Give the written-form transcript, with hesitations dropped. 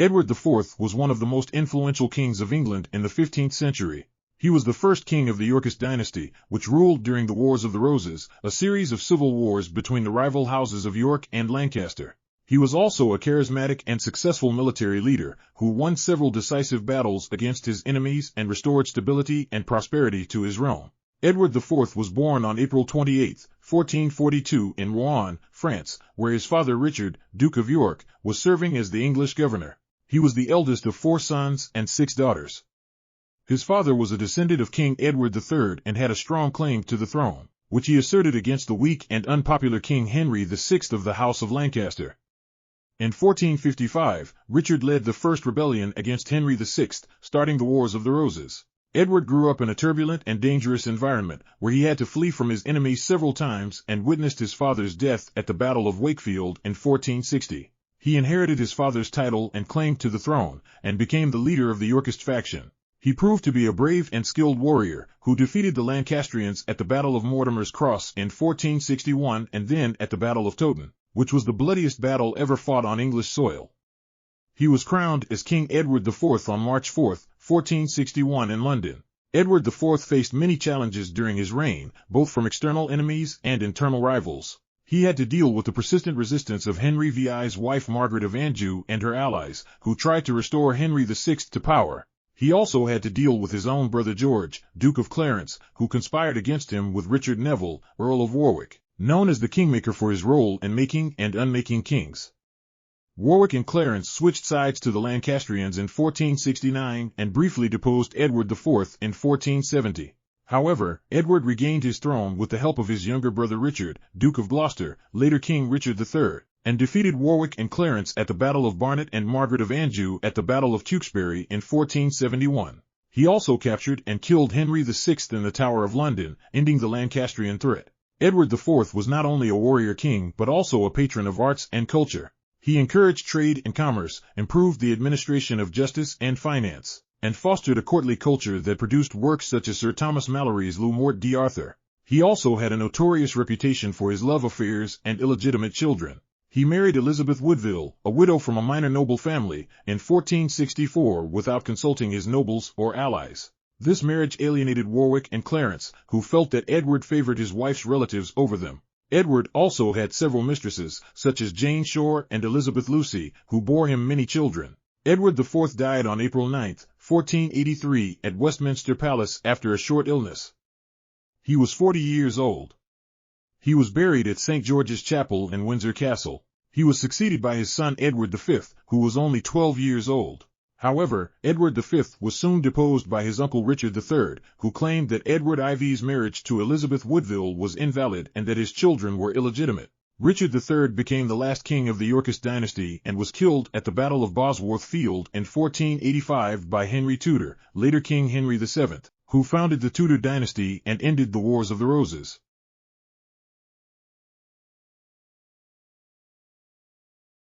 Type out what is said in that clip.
Edward IV was one of the most influential kings of England in the 15th century. He was the first king of the Yorkist dynasty, which ruled during the Wars of the Roses, a series of civil wars between the rival houses of York and Lancaster. He was also a charismatic and successful military leader, who won several decisive battles against his enemies and restored stability and prosperity to his realm. Edward IV was born on April 28, 1442 in Rouen, France, where his father Richard, Duke of York, was serving as the English governor. He was the eldest of 4 sons and 6 daughters. His father was a descendant of King Edward III and had a strong claim to the throne, which he asserted against the weak and unpopular King Henry VI of the House of Lancaster. In 1455, Richard led the first rebellion against Henry VI, starting the Wars of the Roses. Edward grew up in a turbulent and dangerous environment, where he had to flee from his enemies several times and witnessed his father's death at the Battle of Wakefield in 1460. He inherited his father's title and claim to the throne, and became the leader of the Yorkist faction. He proved to be a brave and skilled warrior, who defeated the Lancastrians at the Battle of Mortimer's Cross in 1461 and then at the Battle of Towton, which was the bloodiest battle ever fought on English soil. He was crowned as King Edward IV on March 4, 1461 in London. Edward IV faced many challenges during his reign, both from external enemies and internal rivals. He had to deal with the persistent resistance of Henry VI's wife Margaret of Anjou and her allies, who tried to restore Henry VI to power. He also had to deal with his own brother George, Duke of Clarence, who conspired against him with Richard Neville, Earl of Warwick, known as the Kingmaker for his role in making and unmaking kings. Warwick and Clarence switched sides to the Lancastrians in 1469 and briefly deposed Edward IV in 1470. However, Edward regained his throne with the help of his younger brother Richard, Duke of Gloucester, later King Richard III, and defeated Warwick and Clarence at the Battle of Barnet and Margaret of Anjou at the Battle of Tewkesbury in 1471. He also captured and killed Henry VI in the Tower of London, ending the Lancastrian threat. Edward IV was not only a warrior king but also a patron of arts and culture. He encouraged trade and commerce, improved the administration of justice and finance, and fostered a courtly culture that produced works such as Sir Thomas Malory's Le Morte d'Arthur. He also had a notorious reputation for his love affairs and illegitimate children. He married Elizabeth Woodville, a widow from a minor noble family, in 1464 without consulting his nobles or allies. This marriage alienated Warwick and Clarence, who felt that Edward favored his wife's relatives over them. Edward also had several mistresses, such as Jane Shore and Elizabeth Lucy, who bore him many children. Edward IV died on April 9, 1483, at Westminster Palace after a short illness. He was 40 years old. He was buried at St. George's Chapel in Windsor Castle. He was succeeded by his son Edward V, who was only 12 years old. However, Edward V was soon deposed by his uncle Richard III, who claimed that Edward IV's marriage to Elizabeth Woodville was invalid and that his children were illegitimate. Richard III became the last king of the Yorkist dynasty and was killed at the Battle of Bosworth Field in 1485 by Henry Tudor, later King Henry VII, who founded the Tudor dynasty and ended the Wars of the Roses.